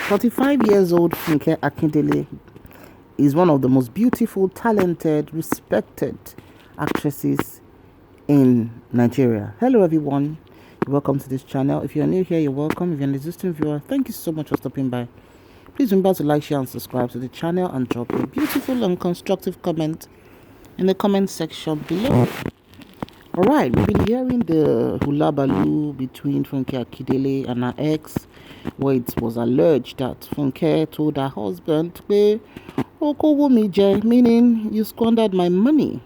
45 years old Funke Akindele is one of the most beautiful, talented, respected actresses in Nigeria. Hello everyone, welcome to this channel. If you're new here, you're welcome. If you're an existing viewer, thank you so much for stopping by. Please remember to like, share and subscribe to the channel and drop a beautiful and constructive comment in the comment section below. Alright, we've been hearing the hula baloo between Funke Akindele and her ex, where it was alleged that Funke told her husband, meaning you squandered my money.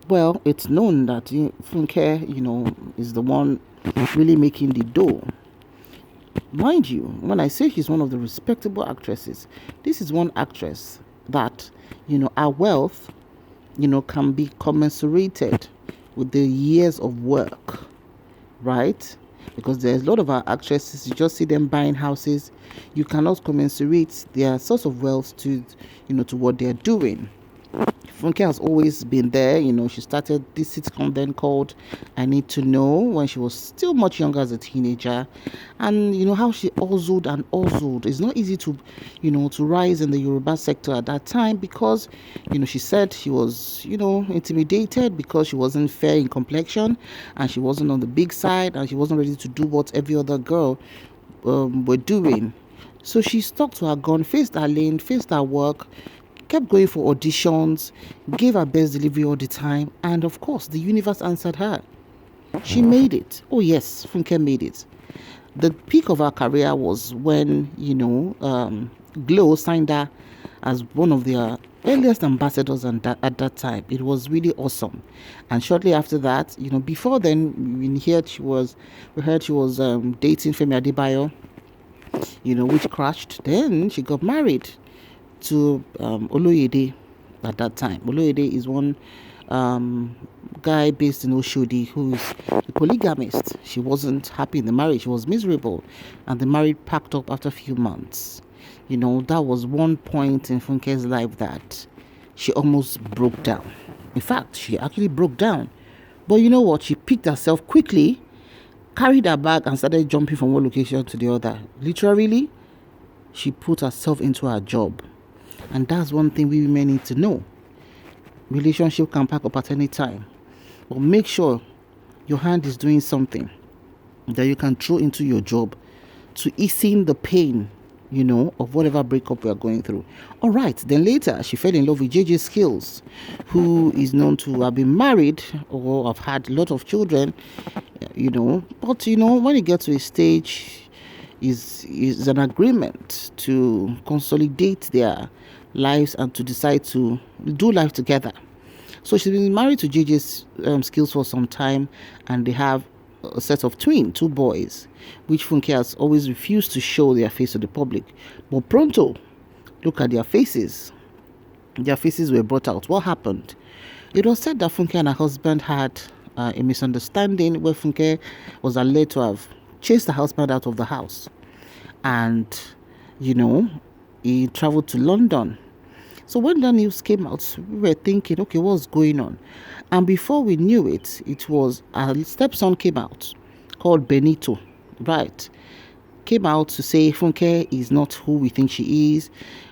Well, it's known that Funke, is the one really making the dough. Mind you, when I say she's one of the respectable actresses, this is one actress that, her wealth, can be commensurated with the years of work, right? Because there's a lot of our actresses, you just see them buying houses, you cannot commensurate their source of wealth to what they're doing. Funke has always been there. She started this sitcom then called I Need to Know when she was still much younger as a teenager, and how she hustled and hustled. It's not easy to to rise in the Yoruba sector at that time because she said she was intimidated because she wasn't fair in complexion and she wasn't on the big side and she wasn't ready to do what every other girl were doing. So she stuck to her gun, faced her lane, faced her work, kept going for auditions, gave her best delivery all the time, and of course the universe answered her. She made it. Oh yes, Funke made it. The peak of her career was when Glow signed her as one of their earliest ambassadors at that time. It was really awesome. And shortly after that, before then we heard she was dating Femi Adebayo, which crashed. Then she got married to Oloyede at that time. Oloyede is one guy based in Oshodi who is a polygamist. She wasn't happy in the marriage. She was miserable. And the marriage packed up after a few months. That was one point in Funke's life that she almost broke down. In fact, she actually broke down. But you know what? She picked herself quickly, carried her bag and started jumping from one location to the other. Literally, she put herself into her job. And that's one thing we women need to know. Relationship can pack up at any time. But make sure your hand is doing something that you can throw into your job to easing the pain, of whatever breakup we are going through. Alright, then later she fell in love with JJCSkills, who is known to have been married or have had a lot of children, But, when you get to a stage, is an agreement to consolidate their lives and to decide to do life together. So she's been married to JJCSkills for some time, and they have a set of two boys, which Funke has always refused to show their face to the public. But pronto, look at their faces. Their faces were brought out. What happened? It was said that Funke and her husband had a misunderstanding where Funke was alleged to have chased the husband out of the house, and he traveled to London. So when the news came out, we were thinking, okay, what's going on? And before we knew it, it was a stepson came out called Benito, right? Came out to say Funke is not who we think she is,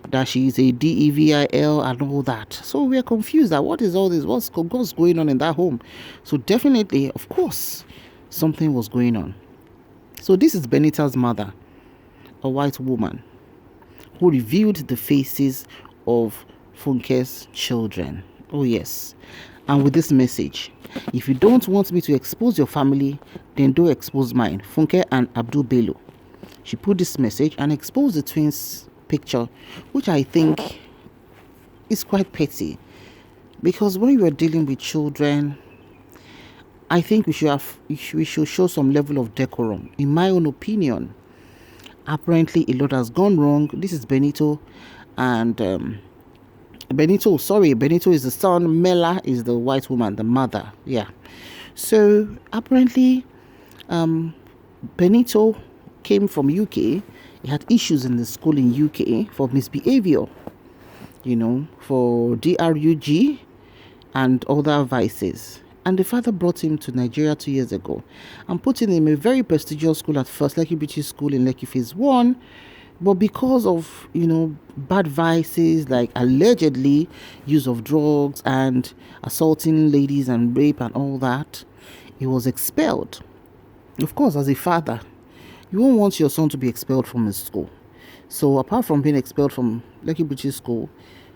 that she is a D.įl.əm and all that. So we are confused that what is all this? What's going on in that home? So definitely, of course, something was going on. So this is Benita's mother, a white woman, who revealed the faces of Funke's children. Oh yes. And with this message, if you don't want me to expose your family, then don't expose mine. Funke and Abdul Bello. She put this message and exposed the twins' picture, which I think is quite petty. Because when you are dealing with children, I think we should show some level of decorum. In my own opinion, apparently a lot has gone wrong. This is Benito, and Benito is the son, Mela is the white woman, the mother. Yeah. So apparently Benito came from UK. He had issues in the school in UK for misbehavior, for DRUG and other vices. And the father brought him to Nigeria 2 years ago and put him in a very prestigious school at first, Lekki British School in Lekki Phase 1, But because of, bad vices like allegedly use of drugs and assaulting ladies and rape and all that, he was expelled. Of course, as a father, you won't want your son to be expelled from his school. So apart from being expelled from Lekki British School,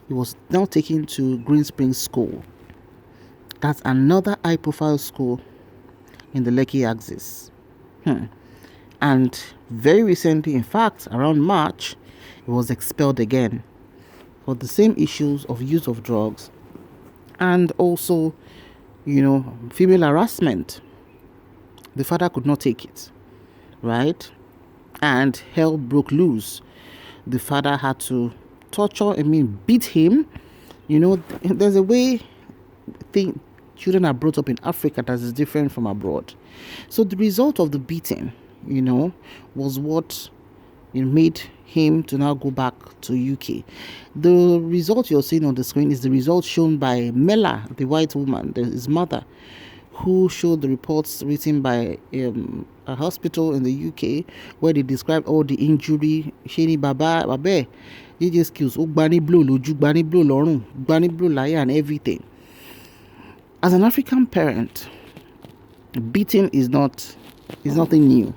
he was now taken to Green Springs School. That's another high-profile school in the Lekki axis. And very recently, in fact, around March, he was expelled again for the same issues of use of drugs and also, female harassment. The father could not take it, right? And hell broke loose. The father had to beat him. There's a way children are brought up in Africa that is different from abroad. So the result of the beating, was what made him to now go back to UK. The result you're seeing on the screen is the result shown by Mela, the white woman, his mother, who showed the reports written by a hospital in the UK where they described all the injury. Sheni Baba JJCSkills, Gbani blow loju, Gbani blow lorun, Gbani blow laya and everything. As an African parent, beating is nothing new.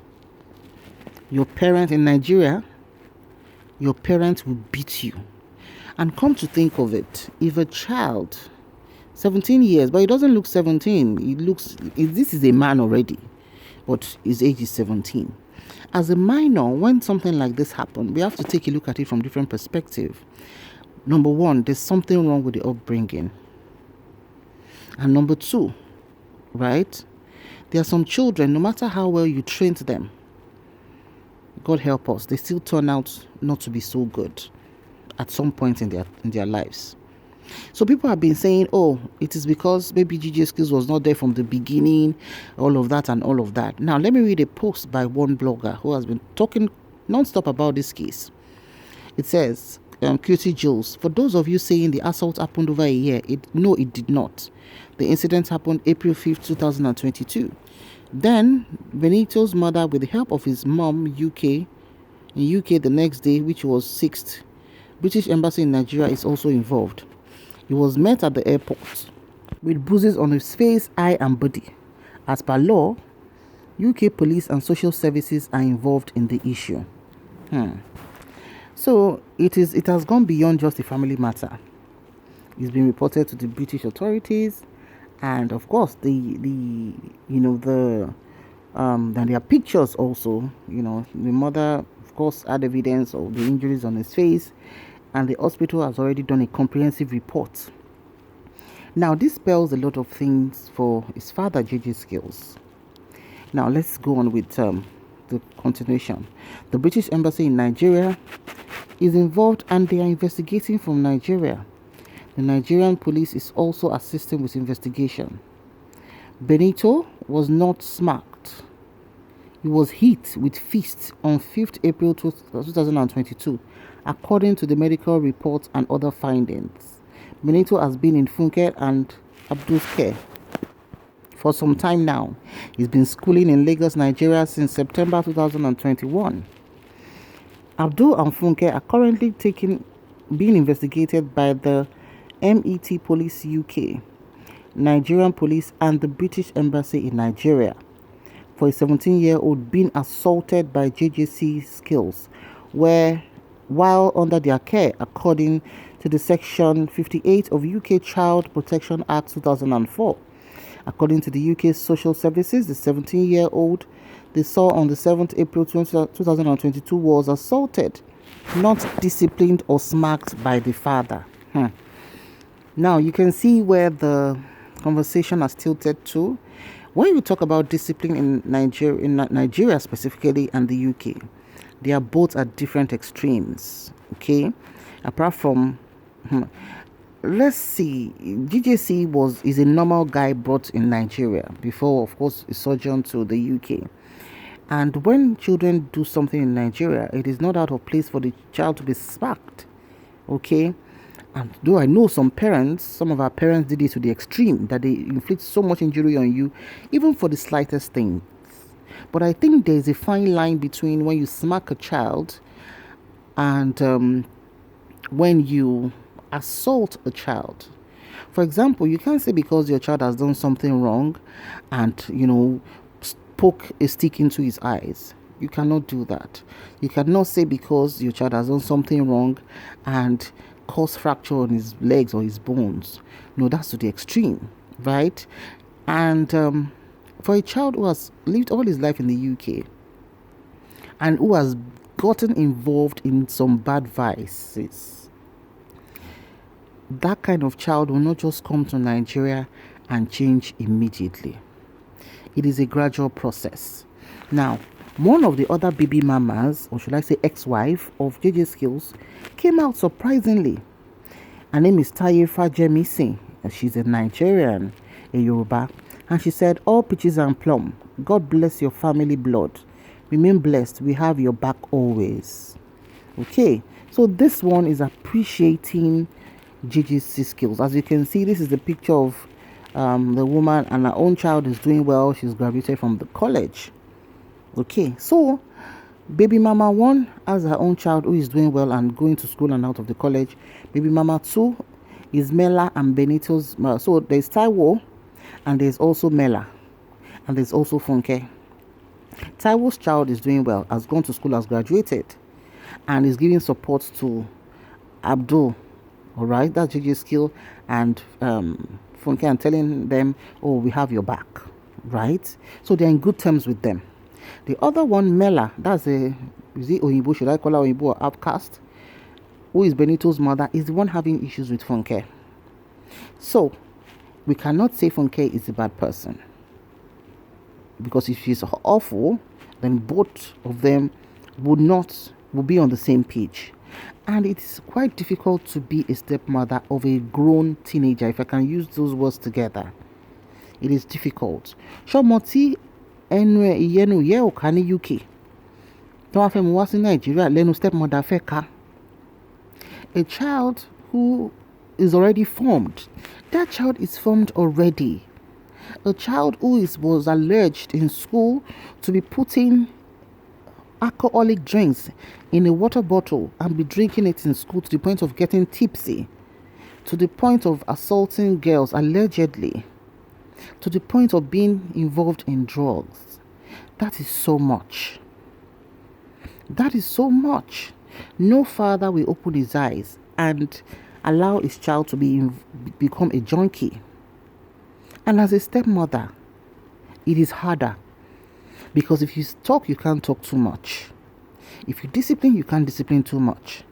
Your parent in Nigeria, your parent will beat you. And come to think of it, if a child, 17 years, but he doesn't look 17, this is a man already, but his age is 17. As a minor, when something like this happens, we have to take a look at it from different perspectives. Number one, there's something wrong with the upbringing. And number two, right, there are some children, no matter how well you trained them, God help us, they still turn out not to be so good at some point in their lives. So people have been saying, it is because maybe JJCSkills was not there from the beginning, all of that and all of that. Now, let me read a post by one blogger who has been talking non-stop about this case. It says, QT Jules, for those of you saying the assault happened over a year, no, it did not. The incident happened April 5th, 2022. Then, Benito's mother, with the help of his mom, in UK the next day, which was 6th, British Embassy in Nigeria is also involved. He was met at the airport with bruises on his face, eye and body. As per law, UK police and social services are involved in the issue. So it has gone beyond just a family matter. It's been reported to the British authorities, and of course then there are pictures also. The mother, of course, had evidence of the injuries on his face, and the hospital has already done a comprehensive report. Now, this spells a lot of things for his father, JJCSkills. Now, let's go on with the continuation. The British Embassy in Nigeria is involved, and they are investigating from Nigeria. The Nigerian police is also assisting with investigation. Benito was not smacked. He was hit with fists on 5th April 2022, according to the medical reports and other findings. Benito has been in Funke and Abdul's care for some time now. He's been schooling in Lagos, Nigeria since September 2021. Abdul and Funke are currently being investigated by the MET Police UK, Nigerian Police and the British Embassy in Nigeria for a 17-year-old being assaulted by JJCSkills while under their care, according to the Section 58 of UK Child Protection Act 2004. According to the UK Social Services, the 17-year-old they saw on the 7th April 2022 was assaulted, not disciplined or smacked by the father. Now, you can see where the conversation has tilted to. When you talk about discipline in Nigeria specifically and the UK, they are both at different extremes, okay? Apart from, let's see, JJC is a normal guy brought in Nigeria before, of course, a sojourn to the UK. And when children do something in Nigeria, it is not out of place for the child to be smacked, okay? And though I know some of our parents did it to the extreme, that they inflict so much injury on you, even for the slightest thing. But I think there is a fine line between when you smack a child And when you assault a child, for example, you can't say because your child has done something wrong and, poke a stick into his eyes. You cannot do that. You cannot say because your child has done something wrong and cause fracture on his legs or his bones. No, that's to the extreme, right? And for a child who has lived all his life in the UK and who has gotten involved in some bad vices, that kind of child will not just come to Nigeria and change immediately. It is a gradual process. Now, one of the other baby mamas, or should I say ex-wife of JJCSkills, came out surprisingly. Her name is Tíró-ůbləđ JJCSkills. She's a Nigerian, a Yoruba, and she said, "All peaches and plum. God bless your family blood. Remain blessed. We have your back always." Okay, so this one is appreciating JJCSkills. As you can see, this is the picture of the woman, and her own child is doing well. She's graduated from the college. Okay, so baby mama 1 has her own child who is doing well and going to school and out of the college. Baby mama 2 is Mela and Benito's. So there's Taiwo, and there's also Mela, and there's also Funke. Taiwo's child is doing well, has gone to school, has graduated, and is giving support to Abdul. All right, that's JJCSkills and Funke, and telling them, "Oh, we have your back," right? So they're in good terms with them. The other one, Mela, that's is it Oyibo? Should I call her Oyibo or outcast? Who is Benito's mother? Is the one having issues with Funke. So we cannot say Funke is a bad person, because if she's awful, then both of them would be on the same page. And it is quite difficult to be a stepmother of a grown teenager, if I can use those words together. It is difficult. Shomoti enwe iyenu ye okani UK. Don't have was in Nigeria, lenu stepmother feka. A child who is already formed. That child is formed already. A child who was alleged in school to be putting alcoholic drinks in a water bottle and be drinking it in school to the point of getting tipsy, to the point of assaulting girls allegedly, to the point of being involved in drugs. That is so much. That is so much. No father will open his eyes and allow his child to become a junkie. And as a stepmother, it is harder. Because if you talk, you can't talk too much. If you discipline, you can't discipline too much.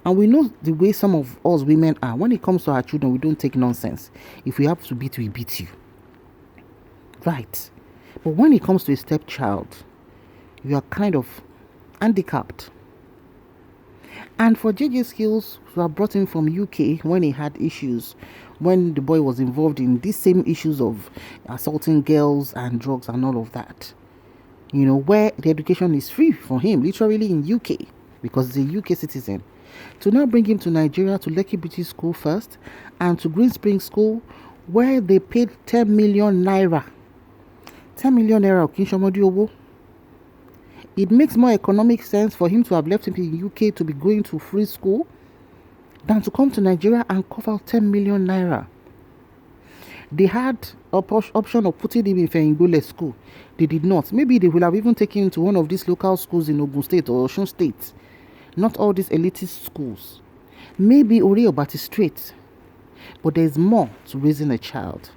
And we know the way some of us women are. When it comes to our children, we don't take nonsense. If we have to beat, we beat you. Right. But when it comes to a stepchild, you are kind of handicapped. And for JJCSkills, who are brought in from UK when he had issues, when the boy was involved in these same issues of assaulting girls and drugs and all of that, where the education is free for him, literally in UK, because he's a UK citizen, to now bring him to Nigeria, to Lekki British School first, and to Green Spring School, where they paid 10 million naira. 10 million naira, it makes more economic sense for him to have left him in UK to be going to free school than to come to Nigeria and cover 10 million naira. They had an option of putting him in Fengbole school. They did not. Maybe they will have even taken him to one of these local schools in Ogun State or Osun State. Not all these elitist schools. Maybe Ori-Obati Straight. But there's more to raising a child.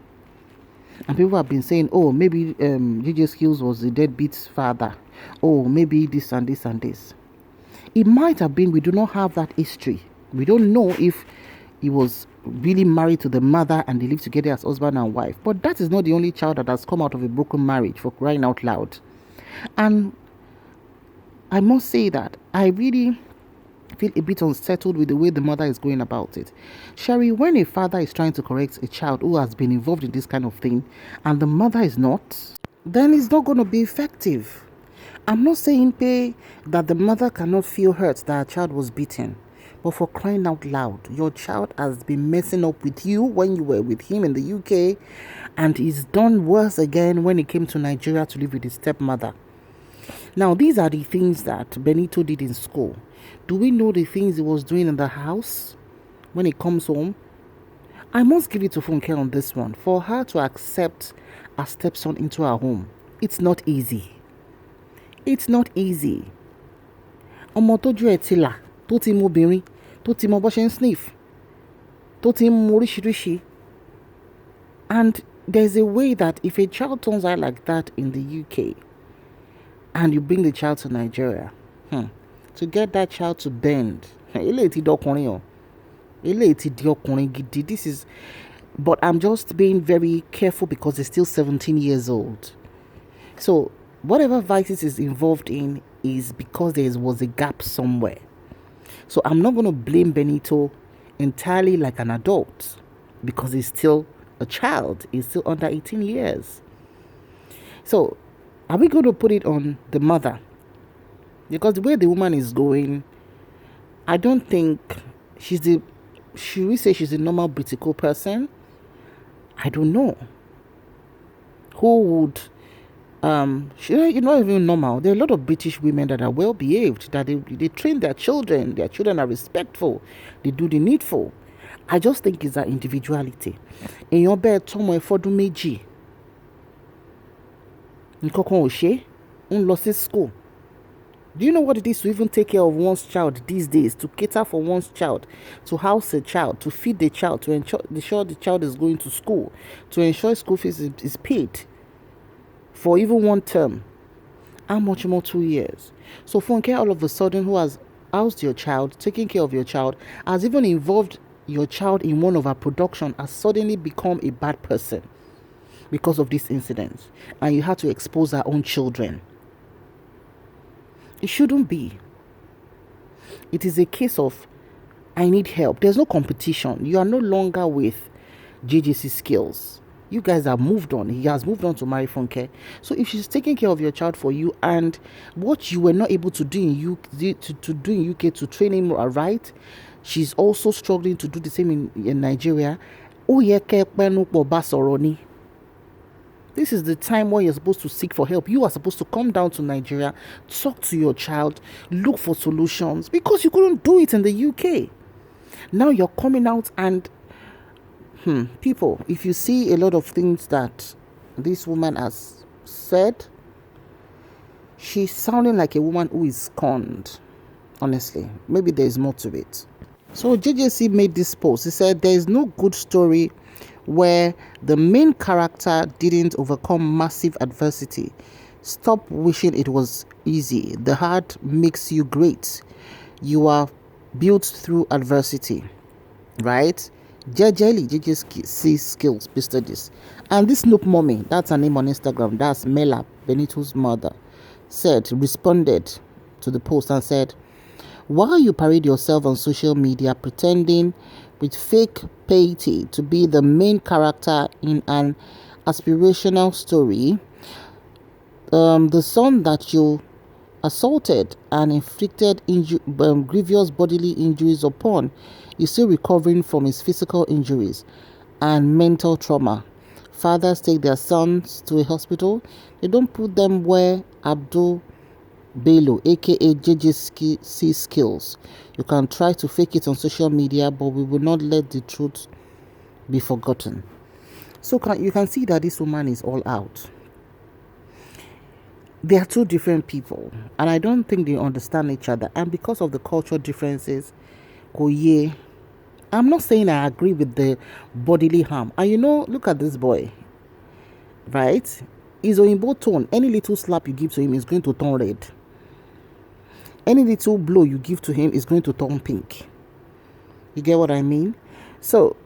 And people have been saying, oh, maybe JJCSkills was a deadbeat father. Oh, maybe this and this and this. It might have been. We do not have that history. We don't know if he was really married to the mother and they lived together as husband and wife. But that is not the only child that has come out of a broken marriage, for crying out loud. And I must say that I really feel a bit unsettled with the way the mother is going about it. Sherry, when a father is trying to correct a child who has been involved in this kind of thing and the mother is not, then it's not going to be effective. I'm not saying that the mother cannot feel hurt that her child was beaten. But for crying out loud, your child has been messing up with you when you were with him in the UK, and he's done worse again when he came to Nigeria to live with his stepmother. Now, these are the things that Benito did in school. Do we know the things he was doing in the house when he comes home? I must give it to Funke on this one. For her to accept a stepson into her home, it's not easy. It's not easy. Ọmọ tójú ẹ̀ ti là, tó ti mọ obìnrin, tó ti mọ bó ṣe ń sniff, tó ti mọ oríṣiríṣi. And there's a way that if a child turns out like that in the UK and you bring the child to Nigeria, to get that child to bend, this is, but I'm just being very careful because he's still 17 years old. So whatever vices is involved in is because there was a gap somewhere. So I'm not going to blame Benito entirely like an adult because he's still a child. He's still under 18 years. So are we going to put it on the mother? Because the way the woman is going, I don't think should we say she's a normal British person? I don't know. Who would you're not even normal. There are a lot of British women that are well behaved, that they train their children are respectful, they do the needful. I just think it's that individuality. In your bed, tomo efodun meji. Nkokan oshe, lost school. Do you know what it is to even take care of one's child these days? To cater for one's child, to house a child, to feed the child, to ensure the child is going to school, to ensure school fees is paid for even one term. How much more 2 years? So Funke, all of a sudden, who has housed your child, taken care of your child, has even involved your child in one of our production, has suddenly become a bad person because of this incident, and you had to expose our own children. It shouldn't be. It is a case of, I need help. There's no competition. You are no longer with JJCSkills. You guys have moved on. He has moved on to marry Funke. So if she's taking care of your child for you, and what you were not able to do in UK to train him right, she's also struggling to do the same in Nigeria. This is the time where you're supposed to seek for help. You are supposed to come down to Nigeria, talk to your child, look for solutions, because you couldn't do it in the UK. Now you're coming out and people, if you see a lot of things that this woman has said, she's sounding like a woman who is scorned. Honestly, maybe there's more to it. So JJC made this post. He said, there is no good story where the main character didn't overcome massive adversity. Stop wishing it was easy. The hard makes you great. You are built through adversity, right? JJCSkills posted this. And this Snoop Mommy, that's her name on Instagram, that's Mela, Benito's mother, responded to the post and said, while you parade yourself on social media pretending with fake piety to be the main character in an aspirational story, the son that you assaulted and inflicted grievous bodily injuries upon is still recovering from his physical injuries and mental trauma. Fathers take their sons to a hospital. They don't put them where D.įl.əm.m, aka JJCSkills. You can try to fake it on social media, but we will not let the truth be forgotten. So you can see that this woman is all out. They are two different people, and I don't think they understand each other. And because of the cultural differences, I'm not saying I agree with the bodily harm. And look at this boy, right? He's in both tone. Any little slap you give to him is going to turn red. Any little blow you give to him is going to turn pink. You get what I mean? So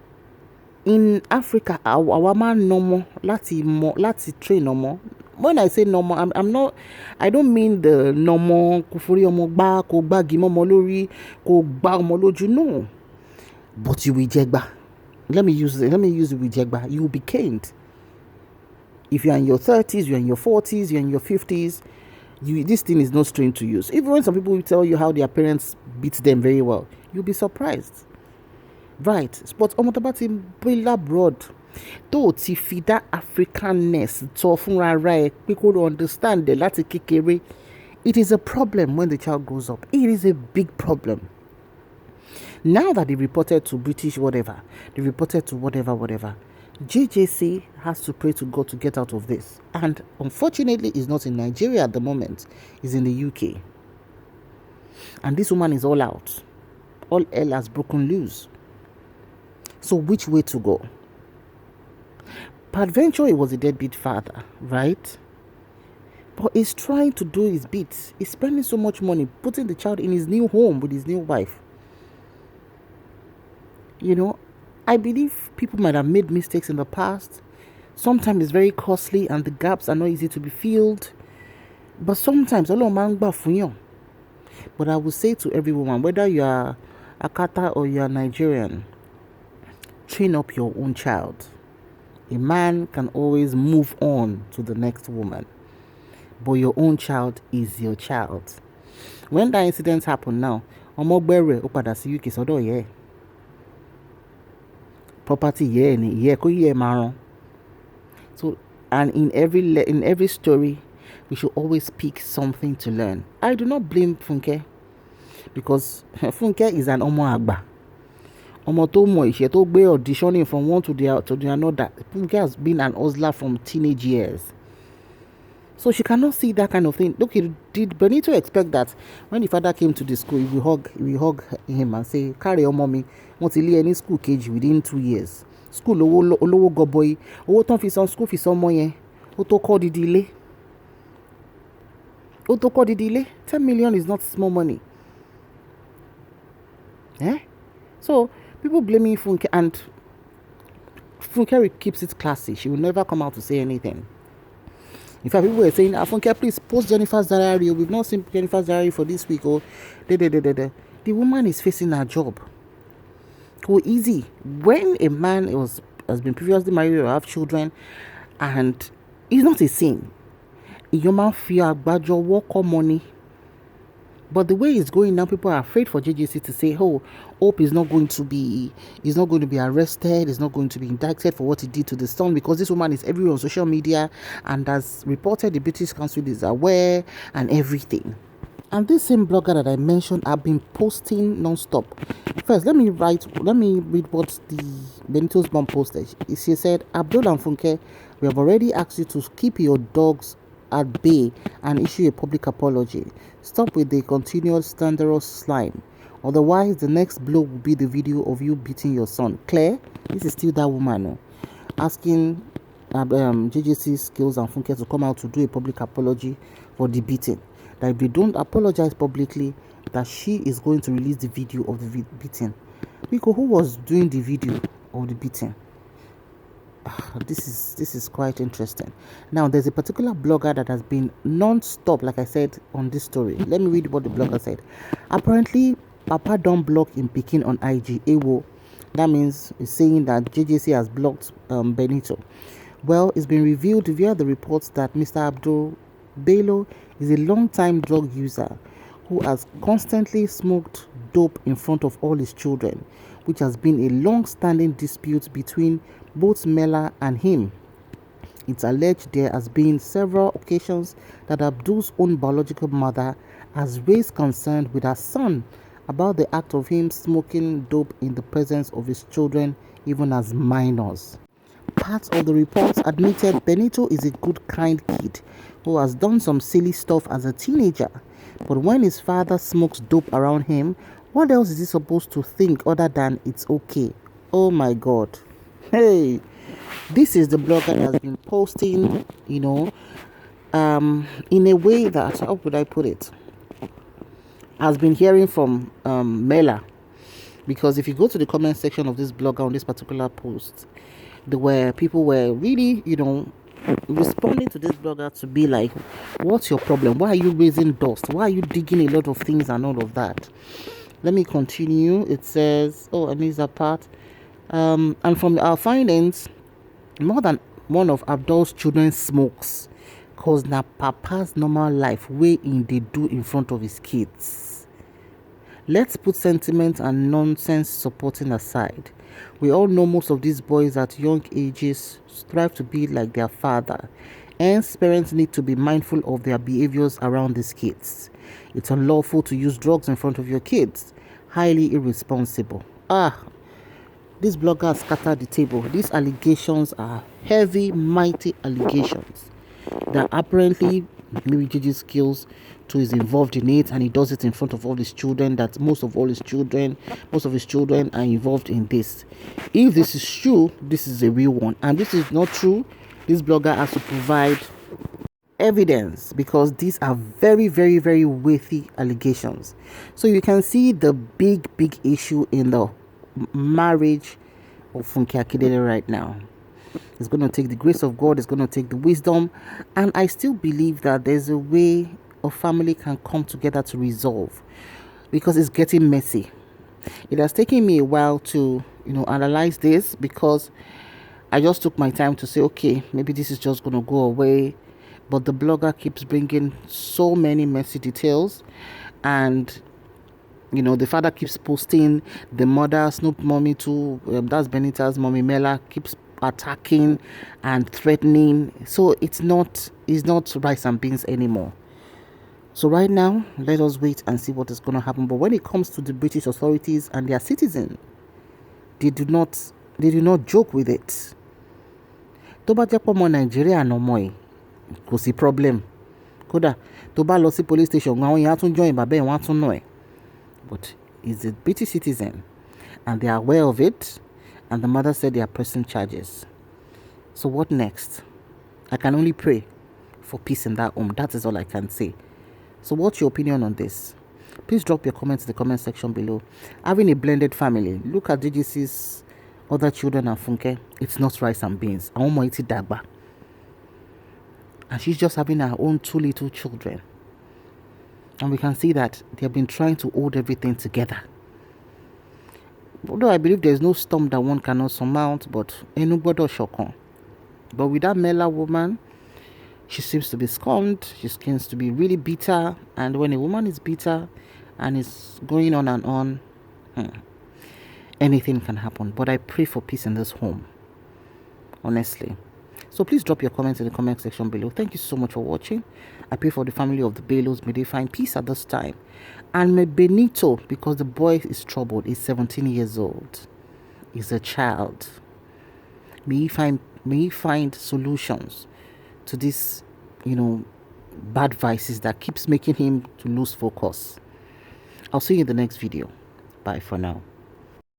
in Africa, our man normal, lati train normal. When I say normal, I don't mean the normal kufuri omo gba ko gba gimomo lori ko gba omo loju, no. But you will jegba. Let me use it with jegba. You will be caned. If you are in your 30s, you're in your 40s, you're in your 50s, this thing is not strange to you. So even when some people will tell you how their parents beat them very well, you'll be surprised. Right. But omotabati billa abroad. To ti fi that Africanness to funra ra e pe ko understand the láti kékeré. It is a problem when the child grows up. It is a big problem. Now that they reported to British whatever, they reported to whatever, JJC has to pray to God to get out of this. And unfortunately, it's not in Nigeria at the moment. It's in the UK. And this woman is all out. All hell has broken loose. So which way to go? Peradventure, he was a deadbeat father, right? But he's trying to do his bit. He's spending so much money putting the child in his new home with his new wife. You know, I believe people might have made mistakes in the past. Sometimes it's very costly and the gaps are not easy to be filled. But sometimes, but I will say to every woman, whether you are Akata or you are Nigerian, train up your own child. A man can always move on to the next woman, but your own child is your child. When that incident happened now, property so, and in every story we should always pick something to learn. I do not blame Funke, because Funke is an Omo Agba. Omo to mo ise to gbe auditioning from one to the another. Funke has been an hustler from teenage years. So she cannot see that kind of thing. Look, did Benito expect that when the father came to the school, we hug him and say, carry your mommy, want to leave any school cage within 2 years. School olowo goboy, owo ton fi san school fi san mo yen, o to call the delay. 10 million is not small money. So people blaming Funke, and Funke keeps it classy. She will never come out to say anything. In fact, people were saying, Funke, please post Jennifer's diary. We've not seen Jennifer's diary for this week. The woman is facing her job. Go easy. When a man has been previously married or have children, and it's not a sin. Your man fear about your work or money. But the way it's going now, people are afraid for JJC to say, oh, Hope is not going to be arrested, is not going to be indicted for what he did to the son, because this woman is everywhere on social media and has reported the British Council is aware and everything. And this same blogger that I mentioned have been posting non-stop. First, let me read what the Benito's mom posted. She said, Abdul and Funke, we have already asked you to keep your dogs at bay and issue a public apology. Stop with the continuous slanderous slime. Otherwise, the next blow will be the video of you beating your son. Claire, this is still that woman asking JJCSkills and Funke to come out to do a public apology for the beating. That if they don't apologize publicly, that she is going to release the video of the beating. Because who was doing the video of the beating? This is quite interesting. Now, there's a particular blogger that has been non-stop, like I said, on this story. Let me read what the blogger said. Apparently, Papa don't block in Peking on IG. Ewo. That means it's saying that JJC has blocked Benito. Well, it's been revealed via the reports that Mr. Abdul Bello is a long-time drug user who has constantly smoked dope in front of all his children, which has been a long-standing dispute between both Mela and him. It's alleged there has been several occasions that Abdul's own biological mother has raised concern with her son about the act of him smoking dope in the presence of his children, even as minors. Part of the reports admitted Benito is a good, kind kid who has done some silly stuff as a teenager. But when his father smokes dope around him, what else is he supposed to think other than it's okay? Oh my God. Hey, this is the blogger that has been posting, in a way that, how would I put it? Has been hearing from Mela. Because if you go to the comment section of this blogger on this particular post, people were really, responding to this blogger to be like, what's your problem? Why are you raising dust? Why are you digging a lot of things and all of that? Let me continue. It says, I missed that part. And from our findings, more than one of Abdul's children smokes, cause na papa's normal life way in they do in front of his kids. Let's put sentiment and nonsense supporting aside. We all know most of these boys at young ages strive to be like their father. Hence, parents need to be mindful of their behaviors around these kids. It's unlawful to use drugs in front of your kids. Highly irresponsible. This blogger has scattered the table. These allegations are heavy, mighty allegations that apparently maybe JJCSkills too is involved in it, and he does it in front of all his children, that most of his children are involved in this. If this is true, this is a real one. And this is not true, this blogger has to provide evidence, because these are very, very, very weighty allegations. So you can see the big issue in the marriage of Funke Akindele right now. It's going to take the grace of God, it's going to take the wisdom, and I still believe that there's a way a family can come together to resolve, because it's getting messy. It has taken me a while to analyze this, because I just took my time to say, okay, maybe this is just going to go away, but the blogger keeps bringing so many messy details, and the father keeps posting, the mother, Snoop mommy too, that's Benita's mommy Mela, keeps attacking and threatening. So it's not rice and beans anymore. So right now, let us wait and see what is going to happen. But when it comes to the British authorities and their citizens, they do not joke with it. Tó bá jẹ́ pé ọmọ Nàìjíríà no more, kò sí problem. Kódà tó bá lọ sí police station, àwọn èèyàn á tún join bàbá ẹ̀, wọ́n á tún know ẹ̀. But he's a British citizen, and they are aware of it, and the mother said they are pressing charges. So what next? I can only pray for peace in that home. That is all I can say. So what's your opinion on this? Please drop your comments in the comment section below. Having a blended family, look at JJC's other children and Funke. It's not rice and beans. Àwọn ọmọ yìí ti dàgbà. And she's just having her own 2 little children. And we can see that they have been trying to hold everything together. Although I believe there's no storm that one cannot surmount, but Enugbado Shokon. But with that Mela woman, she seems to be scorned. She seems to be really bitter. And when a woman is bitter and is going on and on, anything can happen. But I pray for peace in this home, honestly. So please drop your comments in the comment section below. Thank you so much for watching. I pray for the family of the Bailos. May they find peace at this time. And may Benito, because the boy is troubled, he's 17 years old. He's a child. May he find solutions to this, bad vices that keeps making him to lose focus. I'll see you in the next video. Bye for now.